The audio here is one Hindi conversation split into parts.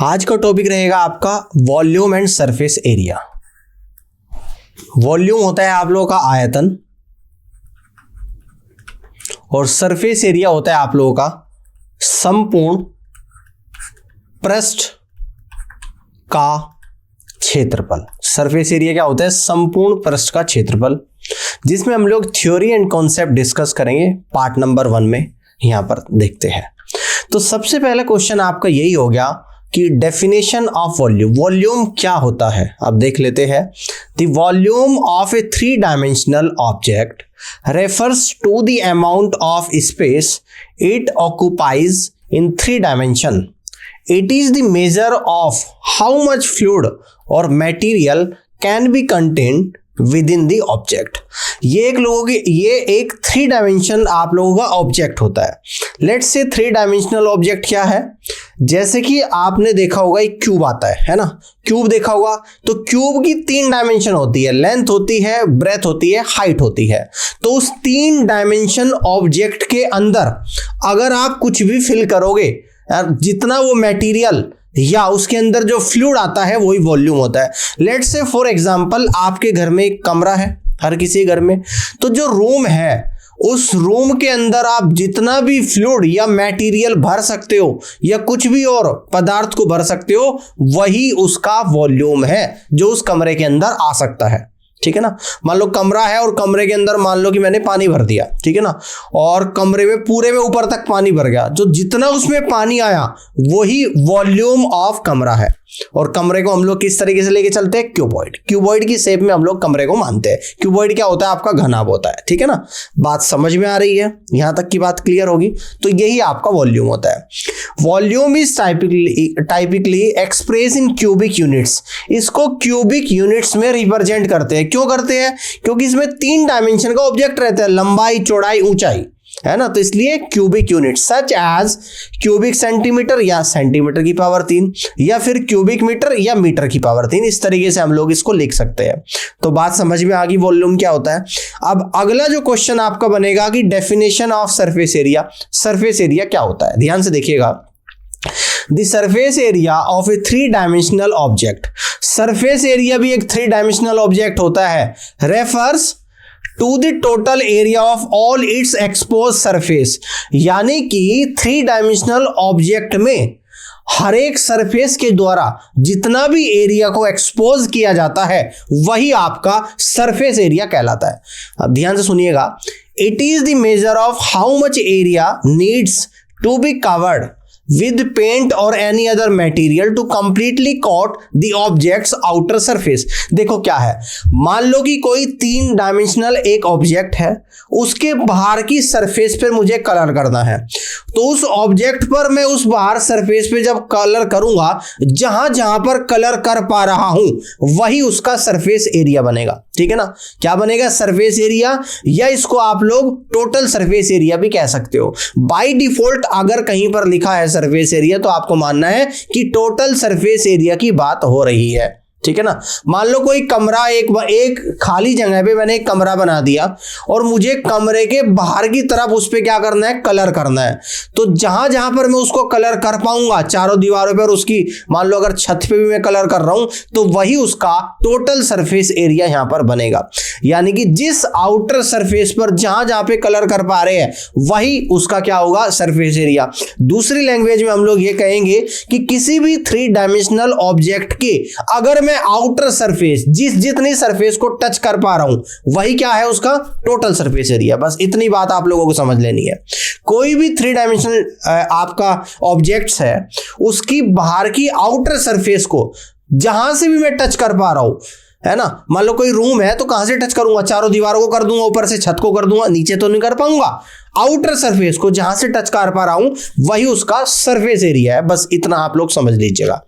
आज का टॉपिक रहेगा आपका volume and surface area. Volume होता है आप लोगों का आयतन और सरफेस एरिया होता है आप लोगों का संपूर्ण पृष्ठ का क्षेत्रफल। सरफेस एरिया क्या होता है? संपूर्ण पृष्ठ का क्षेत्रफल, जिसमें हम लोग थ्योरी एंड कॉन्सेप्ट डिस्कस करेंगे पार्ट नंबर 1 में। यहां पर देखते हैं तो सबसे पहला क्वेश्चन आपका यही हो गया कि डेफिनेशन ऑफ वॉल्यूम। वॉल्यूम क्या होता है आप देख लेते हैं। The volume of a 3 dimensional object refers to the amount of space it occupies in 3 dimension. It is the measure of how much fluid or material can be contained within the object. ये एक 3 डायमेंशन आप लोगों का ऑब्जेक्ट होता है। लेट्स से 3 डायमेंशनल ऑब्जेक्ट क्या है? जैसे कि आपने देखा होगा एक क्यूब आता है ना, क्यूब देखा होगा। तो क्यूब की 3 डायमेंशन होती है, लेंथ होती है, ब्रेथ होती है, हाइट होती है। तो उस 3 डायमेंशन ऑब्जेक्ट के अंदर अगर आप कुछ भी फिल करोगे, जितना वो मटेरियल या उसके अंदर जो फ्लूइड आता है वही वॉल्यूम होता है। लेट्स से फॉर एग्जांपल आपके घर में एक कमरा है, हर किसी घर में, तो जो रूम है उस रूम के अंदर आप जितना भी फ्लूइड या मटेरियल भर सकते हो या कुछ भी और पदार्थ को भर सकते हो, वही उसका वॉल्यूम है जो उस कमरे के अंदर आ सकता है। ठीक है ना। मान लो कमरा है और कमरे के अंदर मान लो कि मैंने पानी भर दिया, ठीक है ना, और कमरे में पूरे में ऊपर तक पानी भर गया। जो जितना उसमें पानी आया वही वॉल्यूम ऑफ कमरा है। और कमरे को हम लोग किस तरीके से लेके चलते हैं? क्यूबॉइड। क्यूबॉइड की शेप में हम लोग कमरे को मानते हैं। क्यूबॉइड क्या होता है? आपका घनाभ होता है। ठीक है ना। बात समझ में आ रही है? यहां तक की बात क्लियर होगी। तो यही आपका वॉल्यूम होता है। Volume is typically express in cubic units. इसको क्यूबिक यूनिट्स में रिप्रेजेंट करते हैं। क्यों करते हैं? क्योंकि इसमें 3 डायमेंशन का ऑब्जेक्ट रहता है, लंबाई, चौड़ाई, ऊंचाई, है ना। तो इसलिए cubic unit such as cubic centimetre या सेंटीमीटर की पावर 3 या फिर क्यूबिक मीटर या मीटर की पावर 3, इस तरीके से हम लोग इसको लिख सकते हैं। तो बात समझ में आ गई वॉल्यूम क्या होता है। अब अगला जो क्वेश्चन आपका बनेगा कि definition of surface area. Surface area क्या होता है? ध्यान से देखिएगा। The surface area of a 3 dimensional object. Surface area भी एक 3 डायमेंशनल ऑब्जेक्ट होता है। Refers to the total area of all its exposed surface. यानी कि 3 डायमेंशनल ऑब्जेक्ट में हर एक सरफेस के द्वारा जितना भी एरिया को एक्सपोज किया जाता है वही आपका सरफेस एरिया कहलाता है। अब ध्यान से सुनिएगा। It is the measure of how much area needs to be covered with paint or any other material to completely coat the object's outer surface। देखो क्या है, मान लो कि कोई 3 डायमेंशनल एक ऑब्जेक्ट है, उसके बाहर की सरफेस पर मुझे कलर करना है। तो उस ऑब्जेक्ट पर मैं उस बाहर सरफेस पे जब कलर करूंगा, जहां जहां पर कलर कर पा रहा हूं वही उसका सरफेस एरिया बनेगा। ठीक है ना। क्या बनेगा? सरफेस एरिया, या इसको आप लोग टोटल सरफेस एरिया भी कह सकते हो। बाय डिफॉल्ट अगर कहीं पर लिखा है सरफेस एरिया तो आपको मानना है कि टोटल सरफेस एरिया की बात हो रही है। ठीक है ना। मान लो कोई कमरा, एक खाली जगह पे मैंने एक कमरा बना दिया और मुझे कमरे के बाहर की तरफ उस पे क्या करना है? कलर करना है। तो जहां जहां पर मैं उसको कलर कर पाऊंगा, चारों दीवारों पर उसकी, मान लो अगर छत पे भी मैं कलर कर रहा हूं, तो वही उसका टोटल सरफेस एरिया यहां पर बनेगा। यानी कि जिस आउटर सरफेस पर जहां जहां पे कलर कर पा रहे हैं वही उसका क्या होगा? Surface area. दूसरी लैंग्वेज में हम लोग ये कहेंगे कि किसी भी 3 डायमेंशनल ऑब्जेक्ट के अगर मैं आउटर सरफेस, जितनी सरफेस को टच कर पा रहा हूं वही क्या है? उसका टोटल सरफेस एरिया। बस इतनी बात आप लोगों को समझ लेनी है। कोई भी 3 डायमेंशनल आपका ऑब्जेक्ट्स है, उसकी बाहर की आउटर सरफेस को जहां से भी मैं टच कर पा रहा हूं, है ना। मान लो कोई रूम है तो कहां से टच करूंगा? चारों दीवारों को कर दूंगा, ऊपर से छत को कर दूंगा, नीचे तो नहीं कर पाऊंगा। आउटर सरफेस को जहां से टच कर पा रहा हूं वही उसका सरफेस एरिया है। बस इतना आप लोग समझ लीजिएगा।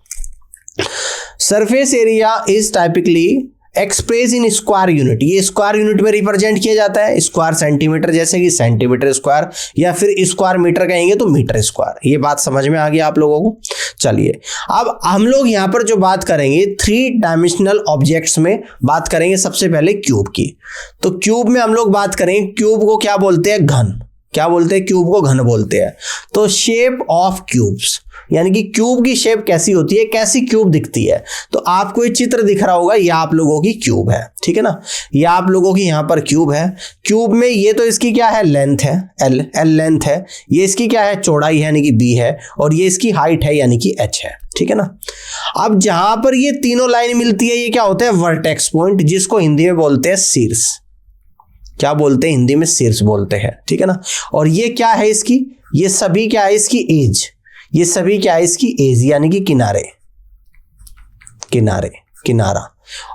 Surface area is typically express in square unit. ये स्क्वायर यूनिट में रिप्रेजेंट किया जाता है। स्क्वायर सेंटीमीटर, जैसे कि सेंटीमीटर स्क्वायर, या फिर स्क्वायर मीटर कहेंगे तो मीटर स्क्वायर। ये बात समझ में आ गई आप लोगों को? चलिए अब हम लोग यहां पर जो बात करेंगे 3 डायमेंशनल ऑब्जेक्ट्स में बात करेंगे सबसे पहले क्यूब की। तो क्यूब में हम लोग बात करेंगे, क्यूब को क्या बोलते हैं? घन। क्या बोलते हैं? क्यूब को घन बोलते हैं। तो शेप ऑफ क्यूब्स, यानी कि क्यूब की शेप कैसी होती है, कैसी क्यूब दिखती है। तो आपको ये चित्र दिख रहा होगा, ये आप लोगों की क्यूब है, ठीक है ना, ये आप लोगों की यहाँ पर क्यूब है। क्यूब में ये तो इसकी क्या है, लेंथ है, एल लेंथ है, ये इसकी क्या है, चौड़ाई है यानी कि बी है, और ये इसकी हाइट है यानी कि एच है, ठीक है ना। अब जहां पर ये तीनों लाइन मिलती है ये क्या होता है, वर्टेक्स पॉइंट, जिसको हिंदी में बोलते हैं शीर्ष। क्या बोलते हैं हिंदी में, शीर्ष बोलते हैं, ठीक है ना। और ये क्या है इसकी, ये सभी क्या है इसकी एज, ये सभी क्या है इसकी एज यानी कि किनारे, किनारे, किनारा।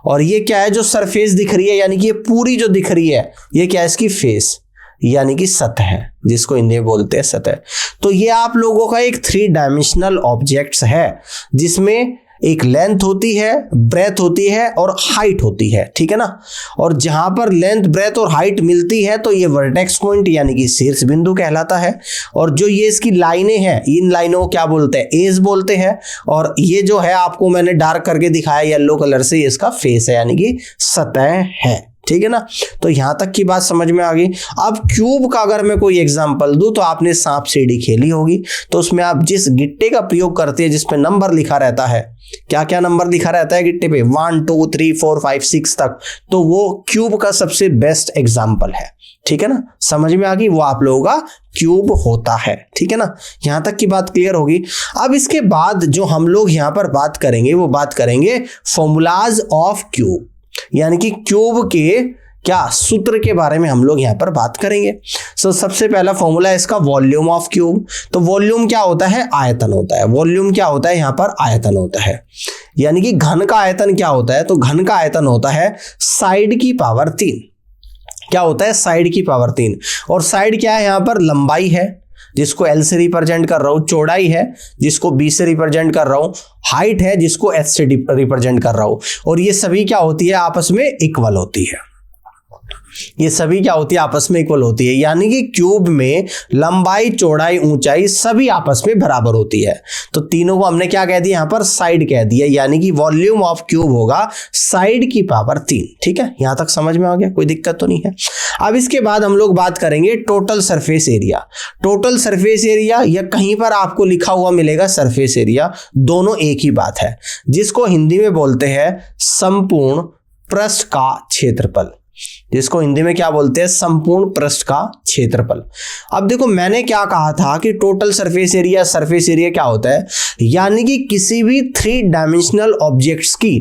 और ये क्या है जो सरफेस दिख रही है, यानी कि ये पूरी जो दिख रही है ये क्या है इसकी फेस यानी कि सतह है, जिसको हिंदी में बोलते हैं सतह। तो ये आप लोगों का एक 3 डायमेंशनल ऑब्जेक्ट्स है, जिसमें एक लेंथ होती है, ब्रेथ होती है और हाइट होती है, ठीक है ना। और जहां पर लेंथ, ब्रेथ और हाइट मिलती है तो ये वर्टेक्स पॉइंट यानी कि शीर्ष बिंदु कहलाता है। और जो ये इसकी लाइनें हैं, इन लाइनों को क्या बोलते हैं, एज बोलते हैं। और ये जो है आपको मैंने डार्क करके दिखाया येलो कलर से, ये इसका फेस है यानी कि सतह है, ठीक है ना। तो यहां तक की बात समझ में आ गई। अब क्यूब का अगर मैं कोई एग्जांपल दूं, तो आपने सांप सीढ़ी खेली होगी, तो उसमें आप जिस गिट्टे का प्रयोग करते हैं जिसपे नंबर लिखा रहता है, क्या क्या नंबर लिखा रहता है गिट्टे पे, 1 2 3 4 5 6 तक, तो वो क्यूब का सबसे बेस्ट एग्जाम्पल है, ठीक है ना। समझ में आ गई, वो आप लोगों का क्यूब होता है, ठीक है ना। यहां तक की बात क्लियर होगी। अब इसके बाद जो हम लोग यहां पर बात करेंगे वो बात करेंगे फॉर्मूलाज ऑफ क्यूब, यानी कि क्यूब के क्या सूत्र के बारे में हम लोग यहां पर बात करेंगे। सबसे पहला फॉर्मूला है इसका वॉल्यूम ऑफ क्यूब। तो वॉल्यूम क्या होता है, आयतन होता है। वॉल्यूम क्या होता है, यहां पर आयतन होता है, यानी कि घन का आयतन क्या होता है, तो घन का आयतन होता है साइड की पावर 3। क्या होता है, साइड की पावर 3। और साइड क्या है, यहां पर लंबाई है जिसको L से रिप्रेजेंट कर रहा हूं, चौड़ाई है जिसको B से रिप्रेजेंट कर रहा हूं, हाइट है जिसको H से रिप्रेजेंट कर रहा हूं। और ये सभी क्या होती है, आपस में इक्वल होती है। ये सभी क्या होती है, आपस में इक्वल होती है, यानी कि क्यूब में लंबाई, चौड़ाई, ऊंचाई सभी आपस में बराबर होती है। तो तीनों को हमने क्या कह दिया, यहां पर साइड कह दिया, यानी कि वॉल्यूम ऑफ क्यूब होगा साइड की पावर 3, ठीक है। यहां तक समझ में आ गया, कोई दिक्कत तो नहीं है। अब इसके बाद हम लोग बात करेंगे total surface area. Total surface area या कहीं पर आपको लिखा हुआ मिलेगा सरफेस एरिया, दोनों एक ही बात है, जिसको हिंदी में बोलते हैं संपूर्ण पृष्ठ का क्षेत्रफल। जिसको हिंदी में क्या बोलते हैं, संपूर्ण पृष्ठ का क्षेत्रफल। अब देखो मैंने क्या कहा था कि total surface area, surface area क्या होता है, यानी कि किसी भी 3 डायमेंशनल ऑब्जेक्ट्स की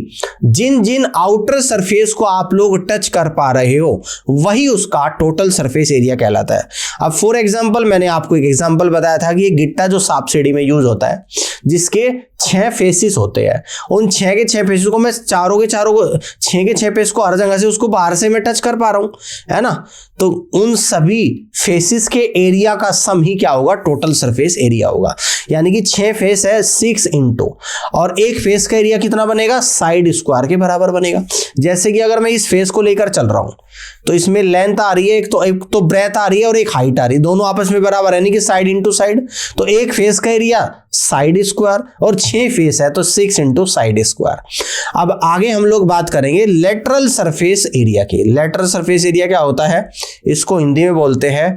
जिन जिन आउटर सरफेस को आप लोग टच कर पा रहे हो वही उसका टोटल सरफेस एरिया कहलाता है। अब फॉर एग्जांपल मैंने आपको एक एग्जांपल बताया था कि ये गिट्टा जो सांप सीढ़ी में यूज होता है, जिसके 6 फेसिस होते हैं, उन 6 के 6 फेसिस को मैं चारों के चारों को 6 के 6 फेस को हर जगह से उसको बाहर से मैं टच कर पा रहा हूं, है ना। तो उन सभी फेसिस के एरिया का सम ही क्या होगा, टोटल सरफेस एरिया होगा। यानी कि 6 फेस है 6 इंटू, और एक फेस का एरिया कितना बनेगा, साइड स्क्वायर के बराबर बनेगा। जैसे कि अगर मैं इस फेस को लेकर चल रहा हूं तो इसमें लेंथ आ रही है, एक तो ब्रेथ आ रही है और एक हाइट आ रही है, दोनों आपस में बराबर है, यानी कि साइड इंटू साइड। तो एक फेस का एरिया साइड स्क्वायर और 6 फेस है तो 6 इंटू साइड स्क्वायर। अब आगे हम लोग बात करेंगे लेटरल सरफेस एरिया की। लेटरल सरफेस एरिया क्या होता है, इसको हिंदी में बोलते हैं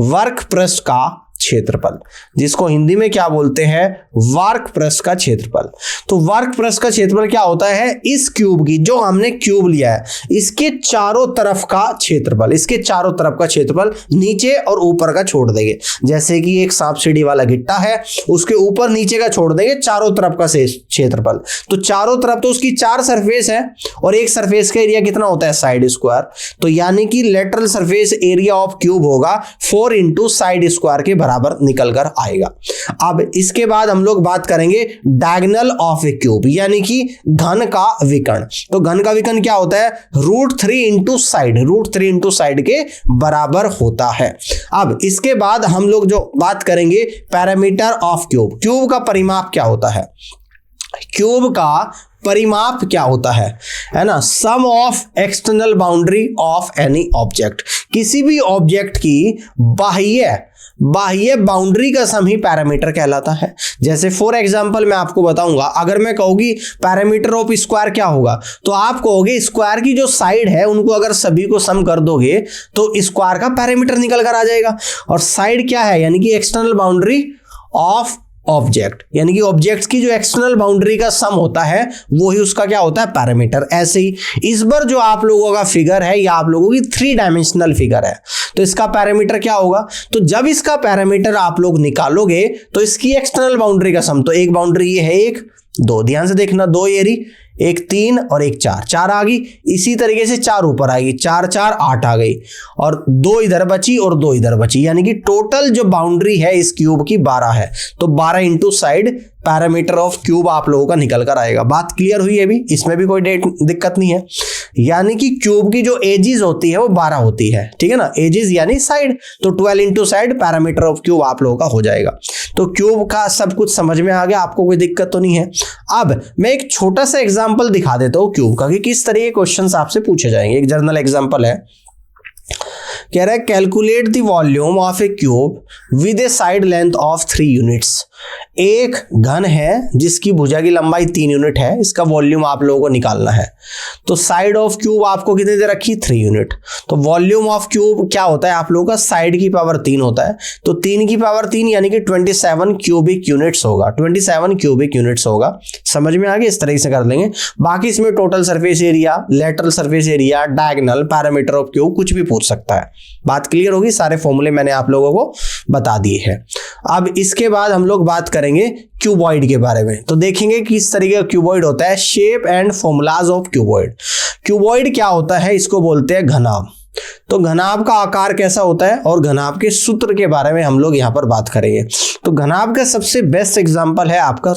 वर्क पृष्ठ का क्षेत्रफल, जिसको हिंदी में क्या बोलते हैं, वर्क पृष्ठ का क्षेत्रफल। तो वर्क पृष्ठ का क्षेत्रफल क्या होता है, इस क्यूब की, जो हमने क्यूब लिया है इसके चारों तरफ का क्षेत्रफल, इसके चारों तरफ का क्षेत्रफल नीचे और ऊपर का छोड़ देंगे। जैसे कि एक सांप सीढ़ी वाला गिट्टा है, उसके ऊपर नीचे का छोड़ देंगे, चारों तरफ का क्षेत्रफल। तो चारों तरफ तो उसकी 4 सरफेस है और एक सरफेस का एरिया कितना होता है, साइड स्क्वायर। तो यानी कि lateral surface area of cube होगा 4 इंटू साइड स्क्वायर के बराबर निकल कर आएगा। अब इसके बाद हम लोग बात करेंगे डायगोनल ऑफ ए क्यूब, यानी कि घन का विकर्ण। तो घन का विकर्ण क्या होता है, √3 इंटू साइड, √3 इंटू साइड के बराबर होता है। अब इसके बाद हम लोग जो बात करेंगे पैरामीटर ऑफ क्यूब। क्यूब का परिमाप क्या होता है, क्यूब का परिमाप क्या होता है ना, sum of external boundary of any object. किसी भी ऑब्जेक्ट की बाह्य बाउंड्री का सम ही पैरामीटर कहलाता है। जैसे फॉर एग्जांपल मैं आपको बताऊंगा, अगर मैं कहूंगी पैरामीटर ऑफ स्क्वायर क्या होगा, तो आप कहोगे स्क्वायर की जो साइड है उनको अगर सभी को सम कर दोगे तो स्क्वायर का पैरामीटर निकल कर आ जाएगा। और साइड क्या है, यानी कि एक्सटर्नल बाउंड्री ऑफ ऑब्जेक्ट, यानी कि ऑब्जेक्ट्स की जो एक्सटर्नल बाउंड्री का सम होता है वो ही उसका क्या होता है, पैरामीटर। ऐसे ही इस बार जो आप लोगों का फिगर है ये आप लोगों की 3 डायमेंशनल फिगर है, तो इसका पैरामीटर क्या होगा, तो जब इसका पैरामीटर आप लोग निकालोगे तो इसकी एक्सटर्नल बाउंड्री का सम, तो एक बाउंड्री ये है 1 2, ध्यान से देखना, 2 एरी, एक 3 और एक 4, 4 आ गई। इसी तरीके से 4 ऊपर आएगी, 4 4 8 आ गई, और 2 इधर बची और 2 इधर बची, यानी कि टोटल जो बाउंड्री है इस क्यूब की 12 है। तो 12 into side parameter of cube आप लोगों का निकल कर आएगा। बात क्लियर हुई है अभी, इसमें भी कोई दिक्कत नहीं है। यानी कि क्यूब की जो एजेस होती है वो 12 होती है, ठीक है ना, एजेस यानी साइड, तो 12 into side parameter of cube आप लोगों का हो जाएगा। तो क्यूब का सब कुछ समझ में आ गया, आपको कोई दिक्कत तो नहीं है। अब मैं एक छोटा सा एग्जांपल दिखा देता हूं क्यूब का कि किस तरह के क्वेश्चंस आपसे पूछे जाएंगे। एक जर्नल एग्जांपल है, कह रहा है calculate the volume of A cube with A side length of 3 units. एक घन है जिसकी भुजा की लंबाई 3 यूनिट है, इसका वॉल्यूम आप लोगों को निकालना है। तो साइड ऑफ क्यूब आपको कितने दे रखी, 3 यूनिट। तो वॉल्यूम ऑफ क्यूब क्या होता है आप लोगों का, साइड की पावर 3 होता है, तो 3 की पावर 3 यानी कि 27 क्यूबिक यूनिट्स होगा, 27 क्यूबिक यूनिट्स होगा। समझ में आ गया, इस तरह से कर लेंगे। बाकी इसमें total surface area, lateral surface area, diagonal, parameter of cube कुछ भी पूछ सकता है। बात क्लियर होगी, सारे फॉर्मूले मैंने आप लोगों को बता दिए हैं। अब इसके बाद हम लोग बात करेंगे क्यूबॉइड के बारे में। तो देखेंगे किस तरीके का क्यूबॉइड होता है, shape and formulas of cuboid. Cuboid क्या होता है, इसको बोलते हैं घनाभ। तो घनाभ का आकार कैसा होता है और घनाभ के सूत्र के बारे में हम लोग यहां पर बात करेंगे। तो घनाभ का सबसे बेस्ट एग्जांपल है आपका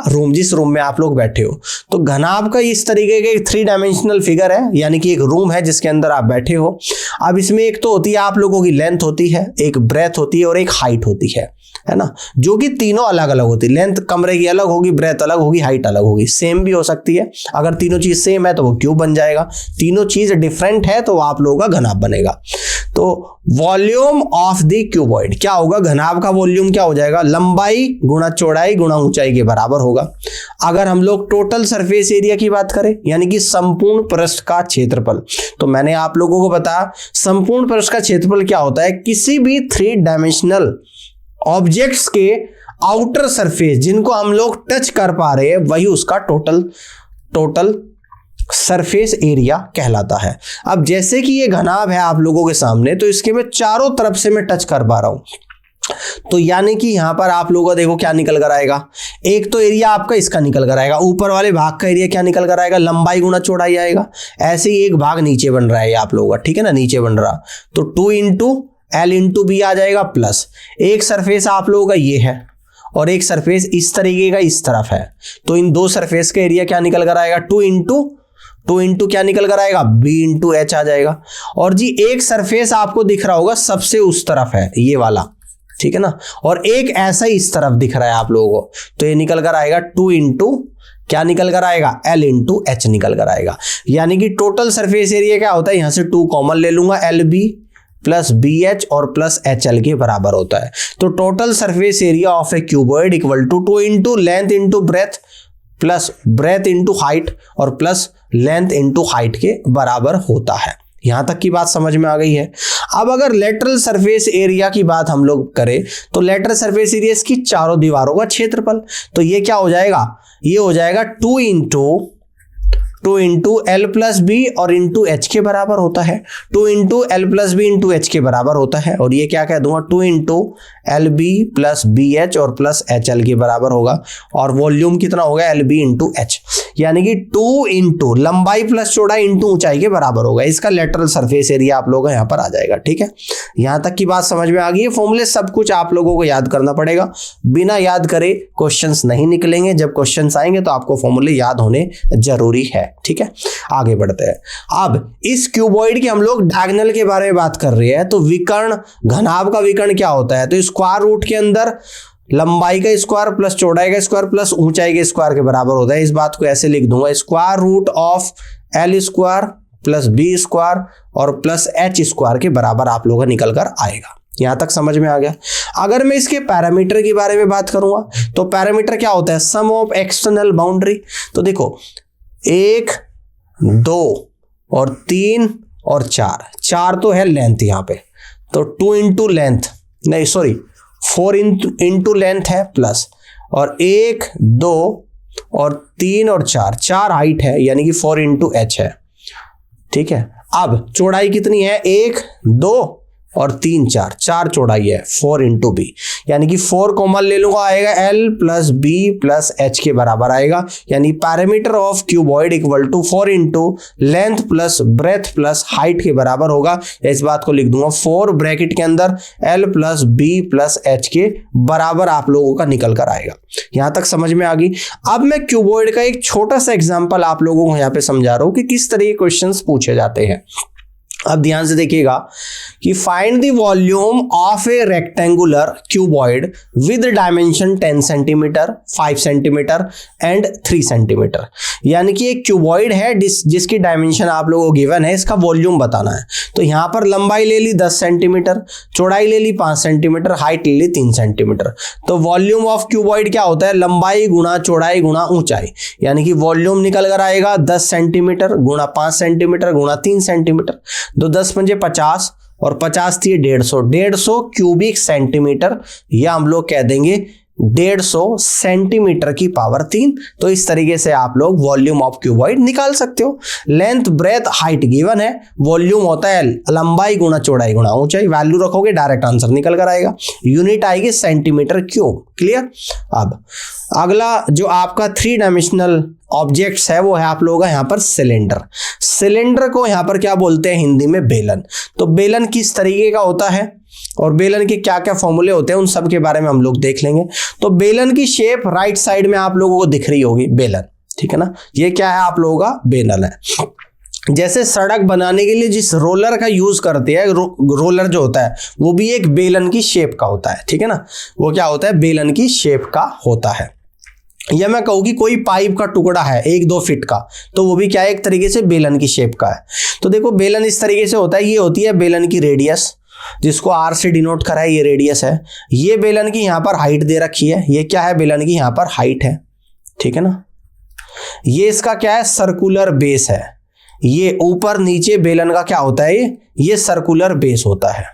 रूम, जिस रूम में आप लोग बैठे हो। तो घनाभ का इस तरीके का 3 डायमेंशनल फिगर है, यानी कि एक रूम है जिसके अंदर आप बैठे हो। अब इसमें एक तो होती है आप लोगों की लेंथ होती है, एक ब्रेथ होती है और एक हाइट होती है ना, जो कि तीनों अलग अलग होती है। लेंथ कमरे की अलग होगी, ब्रेथ अलग होगी, हाइट अलग होगी। सेम भी हो सकती है, अगर तीनों चीज सेम है तो वो क्यूब बन जाएगा, तीनों चीज डिफरेंट है तो आप लोगों का घनाभ बनेगा। तो वॉल्यूम ऑफ द क्यूबॉइड क्या होगा, घनाभ का वॉल्यूम क्या हो जाएगा, लंबाई गुणा चौड़ाई गुणा ऊंचाई के बराबर होगा। अगर हम लोग टोटल सरफेस एरिया की बात करें, यानी कि संपूर्ण पृष्ठ का क्षेत्रफल, तो मैंने आप लोगों को बताया संपूर्ण पृष्ठ का क्षेत्रफल क्या होता है, किसी भी 3 डायमेंशनल ऑब्जेक्ट्स के आउटर सरफेस जिनको हम लोग टच कर पा रहे हैं वही उसका टोटल सरफेस एरिया कहलाता है। अब जैसे कि ये घनाभ है आप लोगों के सामने, तो इसके मैं चारों तरफ से मैं टच कर पा रहा हूं, तो यानी कि यहां पर आप लोगों का देखो क्या निकल कर आएगा, एक तो एरिया आपका इसका निकल कर आएगा, ऊपर वाले भाग का एरिया क्या निकल कर आएगा, लंबाई गुणा चौड़ाई आएगा। ऐसे ही एक भाग नीचे बन रहा है आप लोगों का, ठीक है ना, नीचे बन रहा, तो 2 इंटू L इंटू बी आ जाएगा, प्लस एक सरफेस आप लोगों का ये है और एक सरफेस इस तरीके का इस तरफ है, तो इन 2 सरफेस का एरिया क्या निकल कर आएगा, 2 इंटू क्या निकल कर आएगा, B इंटू H आ जाएगा। और जी एक सरफेस आपको दिख रहा होगा सबसे उस तरफ है ये वाला, ठीक है ना, और एक ऐसा इस तरफ दिख रहा है आप लोगों को, तो ये निकल कर आएगा 2 इंटू क्या निकल कर आएगा, L इंटू H निकल कर आएगा। यानी कि टोटल सरफेस एरिया क्या होता है, यहां से 2 कॉमन ले लूंगा, LB प्लस BH और प्लस HL के बराबर होता है। तो total surface area of a cuboid equal to 2 into length into breadth plus breadth into height और प्लस लेंथ इंटू हाइट के बराबर होता है। यहां तक की बात समझ में आ गई है। अब अगर लेटरल सरफेस एरिया की बात हम लोग करें, तो लेटरल सरफेस एरिया इसकी चारों दीवारों का क्षेत्रफल, तो ये क्या हो जाएगा, ये हो जाएगा 2 इंटू L प्लस बी और इंटू H के बराबर होता है। 2 into L plus B into H के बराबर होता है, और ये क्या कह दूंगा, 2 इंटू LB प्लस BH और प्लस HL के बराबर होगा। और वॉल्यूम कितना होगा, LB इंटू H, यानी कि 2 इंटू लंबाई प्लस चौड़ाई इंटू ऊंचाई के बराबर होगा। इसका लेटरल सरफेस एरिया आप लोगों का यहाँ पर आ जाएगा, ठीक है। यहां तक की बात समझ में आ गई है। फॉर्मूले सब कुछ आप लोगों को याद करना पड़ेगा, बिना याद करे क्वेश्चंस नहीं निकलेंगे। जब क्वेश्चंस आएंगे तो आपको फॉर्मूले याद होने जरूरी है, ठीक है। आगे बढ़ते हैं। अब इस क्यूबॉइड के हम लोग डायगोनल के बारे में बात कर रहे हैं। तो विकर्ण, घनाभ का विकर्ण क्या होता है, तो स्क्वायर रूट के अंदर लंबाई का स्क्वायर प्लस चौड़ाई का स्क्वायर प्लस ऊंचाई के स्क्वायर के बराबर होता है। इस बात को ऐसे लिख दूंगा, square root of L square plus B square और प्लस H स्क्वायर के बराबर आप लोगों का निकल कर आएगा। यहां तक समझ में आ गया। अगर मैं इसके पैरामीटर के बारे में बात करूंगा, तो पैरामीटर क्या होता है, सम ऑफ एक्सटर्नल बाउंड्री। तो देखो 1 2 और 3 और 4 तो है लेंथ यहाँ पे, तो 2 इंटू लेंथ नहीं सॉरी 4 इंटू लेंथ है प्लस, और 1 2 और 3 और 4 हाइट है, यानी कि 4 इंटू एच है। ठीक है, अब चौड़ाई कितनी है, 1 2 और 3 4 चौड़ाई है, 4 इंटू बी, यानी कि 4 कॉमन ले लूंगा, आएगा L plus B plus H के बराबर आएगा, यानी parameter of cuboid equal to 4 into length plus breadth plus height के बराबर होगा। इस बात को लिख दूंगा 4 ब्रैकेट के अंदर L plus B plus H के बराबर आप लोगों का निकल कर आएगा। यहां तक समझ में आ गई। अब मैं क्यूबॉइड का एक छोटा सा एग्जाम्पल आप लोगों को यहां पे समझा रहा हूं कि किस तरह के क्वेश्चन पूछे जाते हैं। अब ध्यान से देखिएगा कि find the volume of A rectangular cuboid with dimension 10 centimetre, 5 centimetre and 3 centimetre, यानी कि एक क्यूबॉइड है जिसकी डायमेंशन आप लोगों को गिवन है, इसका वॉल्यूम बताना है। तो यहां पर लंबाई ले ली 10 सेंटीमीटर, चौड़ाई ले ली 5 सेंटीमीटर, हाइट ले ली 3 सेंटीमीटर। तो वॉल्यूम ऑफ क्यूबॉइड क्या होता है, लंबाई गुणा चौड़ाई गुणा ऊंचाई, यानी कि वॉल्यूम निकल कर आएगा 10 सेंटीमीटर गुणा 5 सेंटीमीटर गुणा 3 सेंटीमीटर, तो 10 पंजे 50 और 50 थी 150 क्यूबिक सेंटीमीटर, या हम लोग कह देंगे 150 सेंटीमीटर की पावर 3। तो इस तरीके से आप लोग वॉल्यूम ऑफ क्यूबॉइड निकाल सकते हो। लेंथ ब्रेथ हाइट गिवन है, वॉल्यूम होता है लंबाई गुणा चौड़ाई गुणा ऊंचाई, वैल्यू रखोगे डायरेक्ट आंसर निकल कर आएगा, यूनिट आएगी सेंटीमीटर क्यूब। क्लियर। अब अगला जो आपका 3 डायमेंशनल ऑब्जेक्ट्स है वो है आप लोगों का यहाँ पर सिलेंडर। सिलेंडर को यहाँ पर क्या बोलते हैं हिंदी में, बेलन। तो बेलन किस तरीके का होता है और बेलन के क्या क्या फॉर्मूले होते हैं उन सब के बारे में हम लोग देख लेंगे। तो बेलन की शेप राइट साइड में आप लोगों को दिख रही होगी, बेलन, ठीक है ना। ये क्या है आप लोगों का, बेलन है। जैसे सड़क बनाने के लिए जिस रोलर का यूज करते हैं, रोलर जो होता है वो भी एक बेलन की शेप का होता है, ठीक है ना। वो क्या होता है, बेलन की शेप का होता है। या मैं कहूँ कि कोई पाइप का टुकड़ा है 1-2 फीट का, तो वो भी क्या है, एक तरीके से बेलन की शेप का है। तो देखो बेलन इस तरीके से होता है, ये होती है बेलन की रेडियस, जिसको आर से डिनोट करा है, ये रेडियस है। ये बेलन की यहाँ पर हाइट दे रखी है, ये क्या है, बेलन की यहाँ पर हाइट है, ठीक है ना। ये इसका क्या है, सर्कुलर बेस है। ये ऊपर नीचे बेलन का क्या होता है, ये सर्कुलर बेस होता है,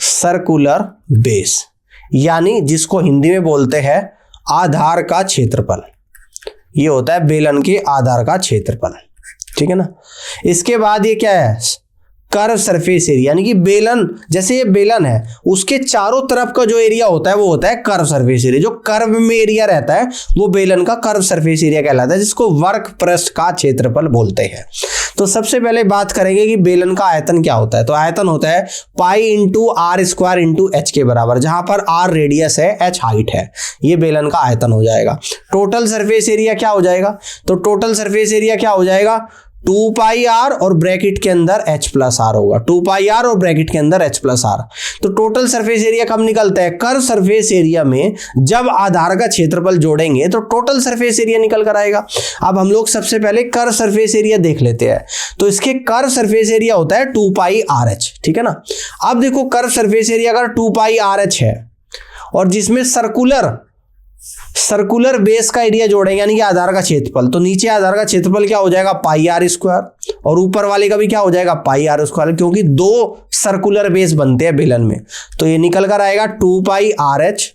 सर्कुलर बेस, यानी जिसको हिंदी में बोलते हैं आधार का क्षेत्रफल। ये होता है बेलन के आधार का क्षेत्रफल, ठीक है ना। इसके बाद ये क्या है, कर्व सरफेस एरिया, यानी कि बेलन, जैसे ये बेलन है उसके चारों तरफ का जो एरिया होता है वो होता है कर्व सरफेस एरिया। जो कर्व में एरिया रहता है वो बेलन का कर्व सरफेस एरिया कहलाता है, जिसको वर्क पृष्ठ का क्षेत्रफल बोलते हैं। तो सबसे पहले बात करेंगे कि बेलन का आयतन क्या होता है। तो आयतन होता है pi into R square into H के बराबर, जहां पर आर रेडियस है, एच हाइट है। ये बेलन का आयतन हो जाएगा। टोटल सरफेस एरिया क्या हो जाएगा, तो टोटल सरफेस एरिया क्या हो जाएगा, 2 पाई आर और ब्रैकेट के अंदर h प्लस आर होगा, 2 पाई आर और ब्रैकेट के अंदर h प्लस आर। तो टोटल सरफेस एरिया कब निकलता है, कर्व सरफेस एरिया में जब आधार का क्षेत्रफल जोड़ेंगे तो टोटल सरफेस एरिया निकल कर आएगा। अब हम लोग सबसे पहले कर्व सरफेस एरिया देख लेते हैं। तो इसके कर्व सरफेस एरिया होता है 2 पाई आर एच, ठीक है ना। अब देखो कर्व सरफेस एरिया अगर 2 पाई आर एच है और जिसमें सर्कुलर बेस का एरिया जोड़ेंगे, यानी कि आधार का क्षेत्रफल, तो नीचे आधार का क्षेत्रफल क्या हो जाएगा, पाई आर स्क्वायर, और ऊपर वाले का भी क्या हो जाएगा, पाई आर स्क्वायर, क्योंकि 2 सर्कुलर बेस बनते हैं बेलन में। तो ये निकल कर आएगा 2 पाई आर एच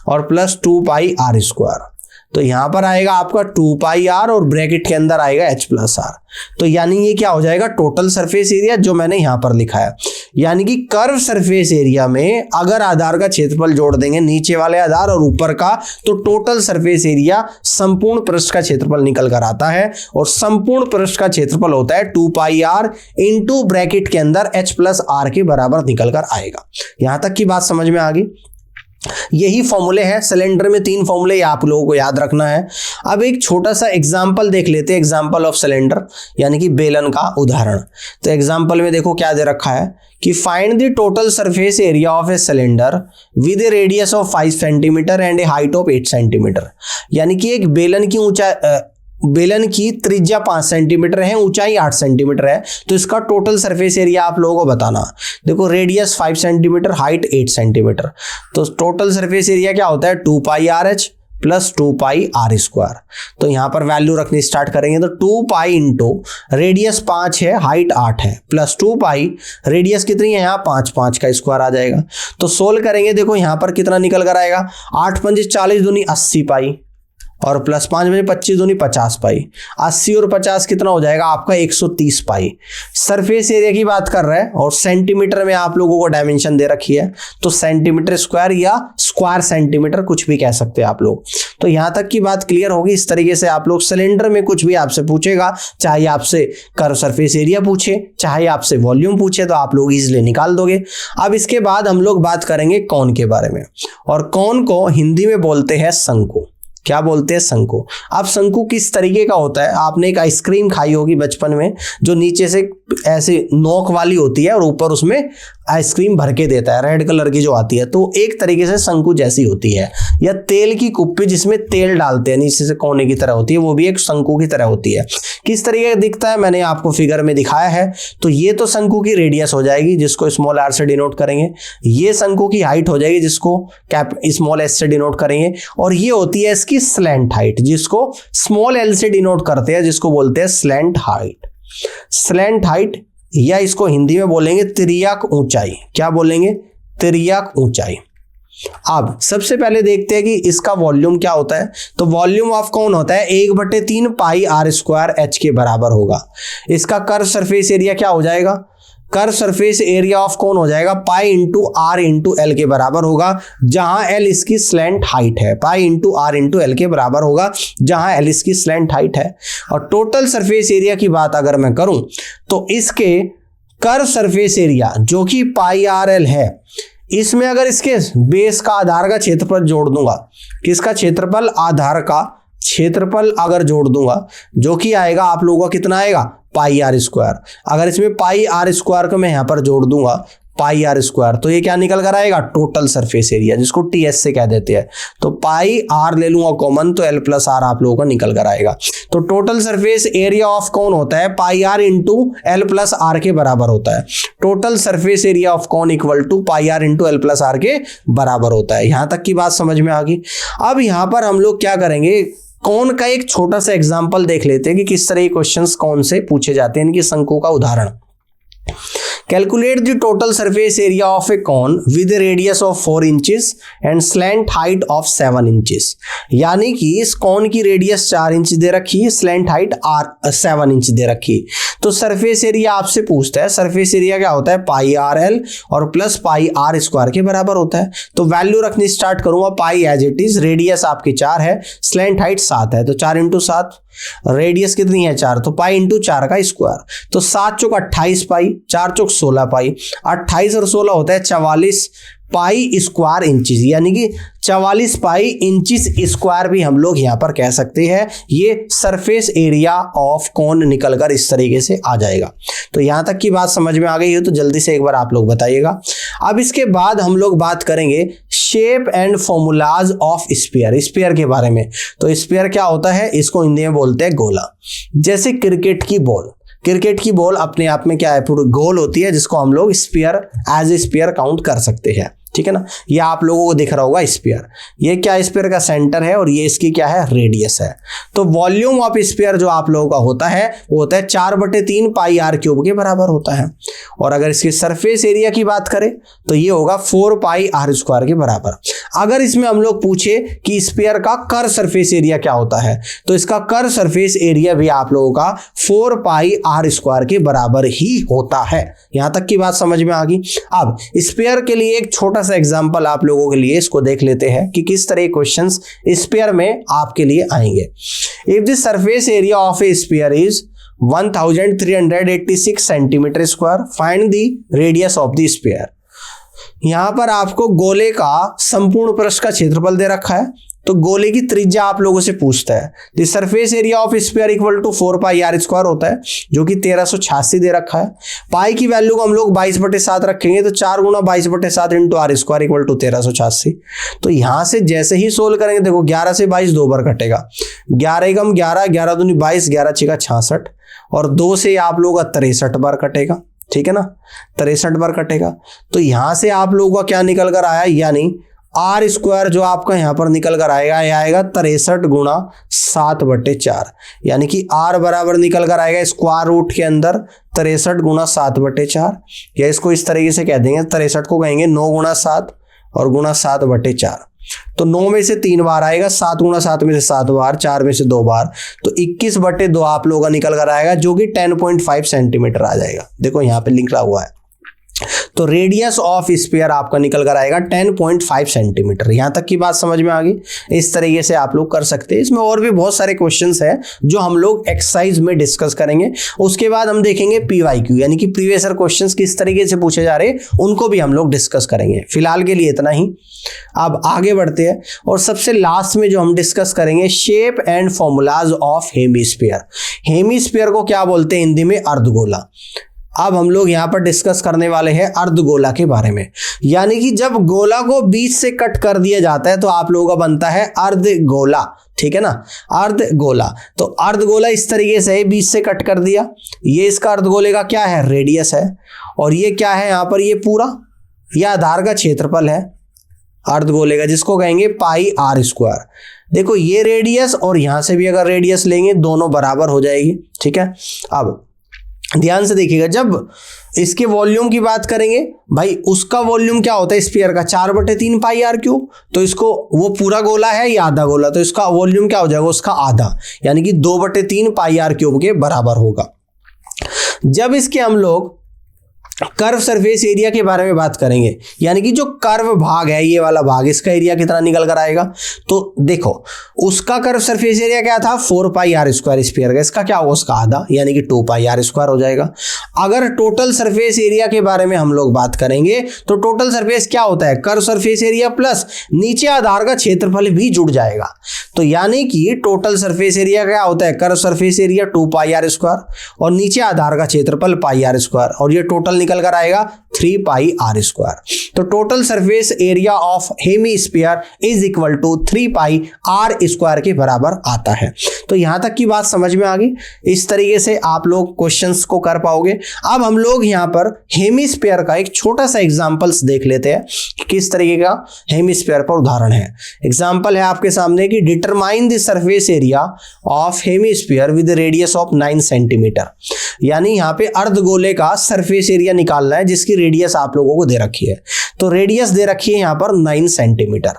और प्लस 2 पाई आर स्क्वायर। तो यहां पर आएगा आपका 2 पाई आर और ब्रैकेट के अंदर आएगा h प्लस आर। तो यानी ये क्या हो जाएगा, टोटल सरफेस एरिया, जो मैंने यहां पर लिखा है। यानी कि कर्व सरफेस एरिया में अगर आधार का क्षेत्रफल जोड़ देंगे, नीचे वाले आधार और ऊपर का, तो टोटल सरफेस एरिया संपूर्ण पृष्ठ का क्षेत्रफल निकल कर आता है। और संपूर्ण पृष्ठ का क्षेत्रफल होता है 2 पाई आर इंटू ब्रैकेट के अंदर h प्लस आर के बराबर निकल कर आएगा। यहां तक की बात समझ में आ गई। यही फॉर्मूले हैं सिलेंडर में, 3 फॉर्मूले आप लोगों को याद रखना है। अब एक छोटा सा एग्जांपल देख लेते हैं, एग्जांपल ऑफ सिलेंडर, यानी कि बेलन का उदाहरण। तो एग्जांपल में देखो क्या दे रखा है कि find the total surface area of a cylinder with A radius of 5 centimetre and A height of 8 centimetre. यानी कि एक बेलन की बेलन की त्रिज्या 5 सेंटीमीटर है, ऊंचाई 8 सेंटीमीटर है, तो इसका टोटल सरफेस एरिया आप लोगों को बताना। देखो रेडियस 5 सेंटीमीटर, हाइट 8 सेंटीमीटर, तो टोटल सरफेस एरिया क्या होता है 2 pi r h plus 2 pi are square. तो यहाँ पर वैल्यू रखनी स्टार्ट करेंगे तो 2 पाई इंटू रेडियस 5 है, हाइट 8 है, प्लस 2 पाई रेडियस कितनी है यहाँ 5 का स्क्वायर आ जाएगा। तो सोल्व करेंगे, देखो यहाँ पर कितना निकल कर आएगा, 8 पंजे 40 दूनी 80 पाई और प्लस 5 में 25 दूनी 50 पाई। 80 और 50 कितना हो जाएगा आपका 130 पाई। सरफेस एरिया की बात कर रहे हैं और सेंटीमीटर में आप लोगों को डायमेंशन दे रखी है, तो सेंटीमीटर स्क्वायर या स्क्वायर सेंटीमीटर कुछ भी कह सकते हैं आप लोग। तो यहां तक की बात क्लियर होगी। इस तरीके से आप लोग सिलेंडर में कुछ भी आपसे पूछेगा, चाहे आपसे कर्व सरफेस एरिया पूछे, चाहे आपसे वॉल्यूम पूछे, तो आप लोग इजिली निकाल दोगे। अब इसके बाद हम लोग बात करेंगे कौन के बारे में, और कौन को हिंदी में बोलते हैं शंकु। क्या बोलते हैं? शंकु। अब शंकु किस तरीके का होता है, आपने एक आइसक्रीम खाई होगी बचपन में, जो नीचे से ऐसे नोक वाली होती है और ऊपर उसमें आइसक्रीम भर के देता है, रेड कलर की जो आती है, तो एक तरीके से शंकु जैसी होती है। या तेल की कुप्पी जिसमें तेल डालते हैं, नीचे से कोने की तरह होती है, वो भी एक शंकु की तरह होती है। किस तरीके का दिखता है मैंने आपको फिगर में दिखाया है। तो ये तो शंकु की रेडियस हो जाएगी, जिसको स्मॉल आर से डिनोट करेंगे। ये शंकु की हाइट हो जाएगी, जिसको स्मॉल एस से डिनोट करेंगे। और ये होती है इसकी स्लैंट हाइट, जिसको स्मॉल एल से डिनोट करते हैं, जिसको बोलते हैं स्लैंट हाइट। स्लैंट हाइट, या इसको हिंदी में बोलेंगे तिर्यक ऊंचाई। क्या बोलेंगे? तिर्यक ऊंचाई। अब सबसे पहले देखते हैं कि इसका वॉल्यूम क्या होता है। तो वॉल्यूम ऑफ कौन होता है 1/3 पाई आर स्क्वायर एच के बराबर होगा। इसका कर्व सरफेस एरिया क्या हो जाएगा? कर्व सरफेस एरिया ऑफ कौन हो जाएगा pi into R into L के बराबर होगा, जहां एल इसकी स्लैंट हाइट है। Pi into R into L के बराबर होगा, जहां एल इसकी स्लैंट हाइट है। और टोटल सरफेस एरिया की बात अगर मैं करूं तो इसके कर्व सरफेस एरिया जो कि पाई आर एल है, इसमें अगर इसके बेस का आधार का क्षेत्रफल जोड़ दूंगा, किसका क्षेत्रफल? आधार का क्षेत्रफल अगर जोड़ दूंगा, जो कि आएगा आप लोगों का कितना आएगा पाई आर स्क्वायर। अगर इसमें पाई आर स्क्वायर को मैं यहां पर जोड़ दूंगा पाई आर स्क्वायर, तो ये क्या निकल कर आएगा टोटल सरफेस एरिया, जिसको टी एस से कह देते हैं। तो पाई आर ले लूंगा कॉमन, तो एल प्लस आर आप लोगों का निकल कर आएगा। तो total surface area of cone होता है pi r into l plus r के बराबर होता है। Total surface area of cone equal to pi r into l plus r के बराबर होता है। यहां तक की बात समझ में आ गई। अब यहां पर हम लोग क्या करेंगे, कौन का एक छोटा सा एग्जांपल देख लेते हैं कि किस तरह के क्वेश्चंस कौन से पूछे जाते हैं, इनकी शंकु का उदाहरण। Calculate the total surface area of a cone with radius of 4 inches and slant height of 7 inches. यानी कि इस कॉन की रेडियस 4 इंच दे रखी है, स्लैंट हाइट 7 इंच दे रखी है। तो सरफेस एरिया आपसे पूछता है, सरफेस एरिया क्या होता है पाई आर एल और प्लस पाई आर स्क्वायर के बराबर होता है। तो वैल्यू रखनी स्टार्ट करूंगा, पाई एज इट इज, रेडियस आपकी 4 है, स्लैंट हाइट 7 है, तो 4 इंटू 7, रेडियस कितनी है 4, तो पाई इंटू 4 का स्क्वायर। तो 7 चौक 28 पाई, 4 चौक 16 पाई, 28 और 16 होता है 44 पाई स्क्वायर इंचेस, यानी कि 44 पाई इंचेस स्क्वायर भी हम लोग यहां पर कह सकते हैं। ये सरफेस एरिया ऑफ कॉन निकलकर इस तरीके से आ जाएगा। तो यहां तक की बात समझ में आ गई है, तो जल्दी से एक बार आप लोग बताइएगा। अब इसके बाद हम लोग बात करेंगे shape and formulas of sphere, sphere के बारे में। तो स्फीयर क्या होता है, इसको हिंदी में बोलते हैं गोला। जैसे क्रिकेट की बॉल, क्रिकेट की बॉल अपने आप में क्या है, पूरी गोल होती है, जिसको हम लोग sphere as a sphere count कर सकते हैं। ठीक है ना। ये आप लोगों को दिख रहा होगा स्फीयर, ये क्या स्फीयर का सेंटर है और ये इसकी क्या है रेडियस है। तो वॉल्यूम ऑफ स्फीयर जो आप लोगों का होता है वो होता है 4/3 पाई आर क्यूब के बराबर होता है। और अगर इसके सरफेस एरिया की बात करें तो ये होगा 4 पाई आर स्क्वायर के बराबर। अगर इसमें हम लोग पूछे कि स्फीयर का कर्व सरफेस एरिया क्या होता है, तो इसका कर्व सरफेस एरिया भी आप लोगों का 4 पाई आर स्क्वायर के बराबर ही होता है। यहां तक की बात समझ में आ गई। अब स्फीयर के लिए एक छोटा सा एग्जांपल आप लोगों के लिए इसको देख लेते हैं कि किस तरह के क्वेश्चंस स्फीयर में आपके लिए आएंगे। If the surface area of A sphere is 1386 centimetre square, find the radius of the sphere. यहां पर आपको गोले का संपूर्ण पृष्ठ का क्षेत्रफल दे रखा है, तो गोले की त्रिज्या आप लोगों से पूछता है। The surface area of sphere equal to 4 pi are square होता है, जो कि 1386 दे रखा है। पाई की वैल्यू को हम लोग 22/7 रखेंगे, तो 4 गुना 22/7 into R square equal to 1386। तो यहां से जैसे ही सोल्व करेंगे, देखो 11 से 22 दो बार कटेगा, 11 एकम 11, 11 दूनी 22, 11 छिका 66, और 2 से आप लोगों का 63 बार कटेगा। ठीक है ना, 63 बार कटेगा। तो यहां से आप लोगों का क्या निकल कर आया, यानी आर स्क्वायर जो आपका यहाँ पर निकल कर आएगा, यह आएगा 63 गुणा 7/4, यानी कि आर बराबर निकल कर आएगा स्क्वायर रूट के अंदर 63 गुणा 7/4, या इसको इस तरीके से कह देंगे, 63 को कहेंगे 9 गुणा 7 और गुणा 7/4। तो 9 में से 3 बार आएगा, 7 गुणा 7 में से 7 बार, 4 में से 2 बार, तो 21/2 आप लोगों का निकल कर आएगा, जो कि 10.5 सेंटीमीटर आ जाएगा। देखो यहाँ पे लिखा हुआ है, तो रेडियस ऑफ स्फीयर आपका निकल कर आएगा 10.5 सेंटीमीटर। यहां तक की बात समझ में आ गई। इस तरीके से आप लोग कर सकते हैं। इसमें और भी बहुत सारे क्वेश्चंस हैं जो हम लोग एक्सरसाइज में डिस्कस करेंगे। उसके बाद हम देखेंगे PYQ, यानी कि प्रीवियस ईयर क्वेश्चंस किस तरीके से पूछे जा रहे हैं, उनको भी हम लोग डिस्कस करेंगे। फिलहाल के लिए इतना ही, अब आगे बढ़ते हैं और सबसे लास्ट में जो हम डिस्कस करेंगे, shape and formulas of hemisphere. Hemisphere को क्या बोलते हैं हिंदी में? अर्धगोला। अब हम लोग यहां पर डिस्कस करने वाले हैं अर्धगोला के बारे में, यानी कि जब गोला को बीच से कट कर दिया जाता है तो आप लोगों का बनता है अर्धगोला, ठीक है ना, अर्धगोला। तो अर्धगोला इस तरीके से बीच से कट कर दिया, ये इसका अर्धगोले का क्या है? रेडियस है, और ये क्या है यहाँ पर? ये पूरा यह आधार का क्षेत्रफल है अर्धगोले का, जिसको कहेंगे πr²। देखो ये रेडियस और यहां से भी अगर रेडियस लेंगे दोनों बराबर हो जाएगी, ठीक है। अब ध्यान से देखिएगा, जब इसके वॉल्यूम की बात करेंगे भाई, उसका वॉल्यूम क्या होता है स्फीयर का? 4/3 πr³। तो इसको, वो पूरा गोला है या आधा गोला, तो इसका वॉल्यूम क्या हो जाएगा? उसका आधा, यानी कि 2/3 πr³ के बराबर होगा। जब इसके हम लोग कर्व सरफेस एरिया के बारे में बात करेंगे, यानी कि जो कर्व भाग है, ये वाला भाग, इसका एरिया कितना निकल कर आएगा? तो देखो उसका कर्व सरफेस एरिया क्या था? 4πr² स्फीयर का, इसका क्या होगा? उसका आधा, यानी कि 2πr² हो जाएगा। अगर टोटल सरफेस एरिया के बारे में हम लोग बात करेंगे तो टोटल सरफेस क्या होता है? कर्व सरफेस एरिया प्लस नीचे आधार का क्षेत्रफल भी जुड़ जाएगा। तो यानी कि टोटल सरफेस एरिया क्या होता है? कर्व सरफेस एरिया 2πr² और नीचे आधार का क्षेत्रफल πr², और ये टोटल निकल कर आएगा 3πr²। तो total surface area of hemisphere is equal to 3πr² के बराबर आता है। तो यहां तक की बात समझ में आ गई। इस तरीके से आप लोग क्वेश्चंस को कर पाओगे। अब हम लोग यहां पर हेमीस्फीयर का एक छोटा सा एग्जांपल्स देख लेते हैं कि किस तरीके का हेमीस्फीयर पर उदाहरण है। एग्जांपल है आपके सामने कि determine the surface area of hemisphere with radius of 9 centimetre. यानी यहां पे अर्धगोले का सरफेस एरिया निकालना है जिसकी रेडियस आप लोगों को दे रखी है। तो रेडियस दे रखी है यहां पर 9 सेंटीमीटर,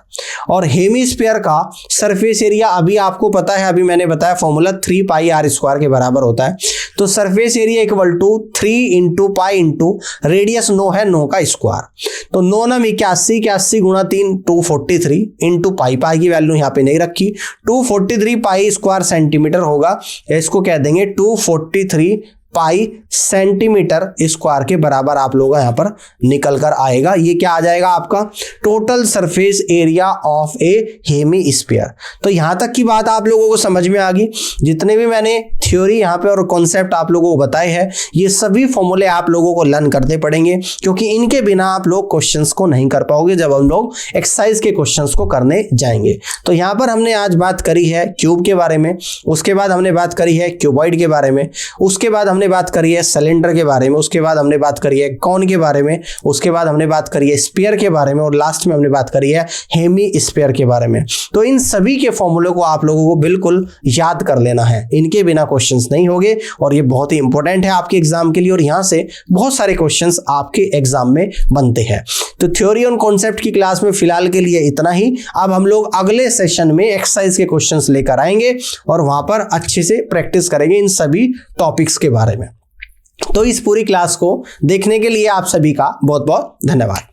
और हेमीस्फीयर का सरफेस एरिया अभी आपको पता है, अभी मैंने बताया फॉर्मूला 3πr² के बराबर होता है। तो surface area equal to 3 × π × radius 9 है, 9 का स्क्वायर। तो 9 9 81, 81 गुणा 3 243 इंटू पाई, पाई की वैल्यू यहाँ पे नहीं रखी, 243 π² सेंटीमीटर होगा, इसको कह देंगे 243 पाई सेंटीमीटर स्क्वायर के बराबर आप लोगों का यहाँ पर निकल कर आएगा। ये क्या आ जाएगा आपका? Total surface area of A hemisphere. तो यहाँ तक की बात आप लोगों को समझ में आ गई। जितने भी मैंने थ्योरी यहाँ पे और कॉन्सेप्ट आप लोगों को बताए हैं, ये सभी फॉर्मूले आप लोगों को लर्न करने पड़ेंगे, क्योंकि इनके बिना आप लोग क्वेश्चंस को नहीं कर पाओगे जब हम लोग एक्सरसाइज के क्वेश्चंस को करने जाएंगे। तो यहाँ पर हमने आज बात करी है क्यूब के बारे में, उसके बाद हमने बात करी है क्यूबॉइड के बारे में, उसके बाद हमने बात करी है सिलेंडर के बारे में, उसके बाद हमने बात करी है कॉन के बारे में, उसके बाद हमने बात करी है स्फीयर के बारे में, और लास्ट में हमने बात करी है हेमीस्फीयर के बारे में। तो इन सभी के फॉर्मूले को आप लोगों को बिल्कुल याद कर लेना है, इनके बिना क्वेश्चंस नहीं होंगे, और ये बहुत ही इंपॉर्टेंट है आपके एग्जाम के लिए, और यहां से बहुत सारे क्वेश्चंस आपके एग्जाम में बनते हैं। तो थ्योरी और कॉन्सेप्ट की क्लास में फिलहाल के लिए इतना ही। अब हम लोग अगले सेशन में एक्सरसाइज के क्वेश्चंस लेकर आएंगे और वहां पर अच्छे से प्रैक्टिस करेंगे इन सभी टॉपिक्स के बारे में। तो इस पूरी क्लास को देखने के लिए आप सभी का बहुत बहुत धन्यवाद।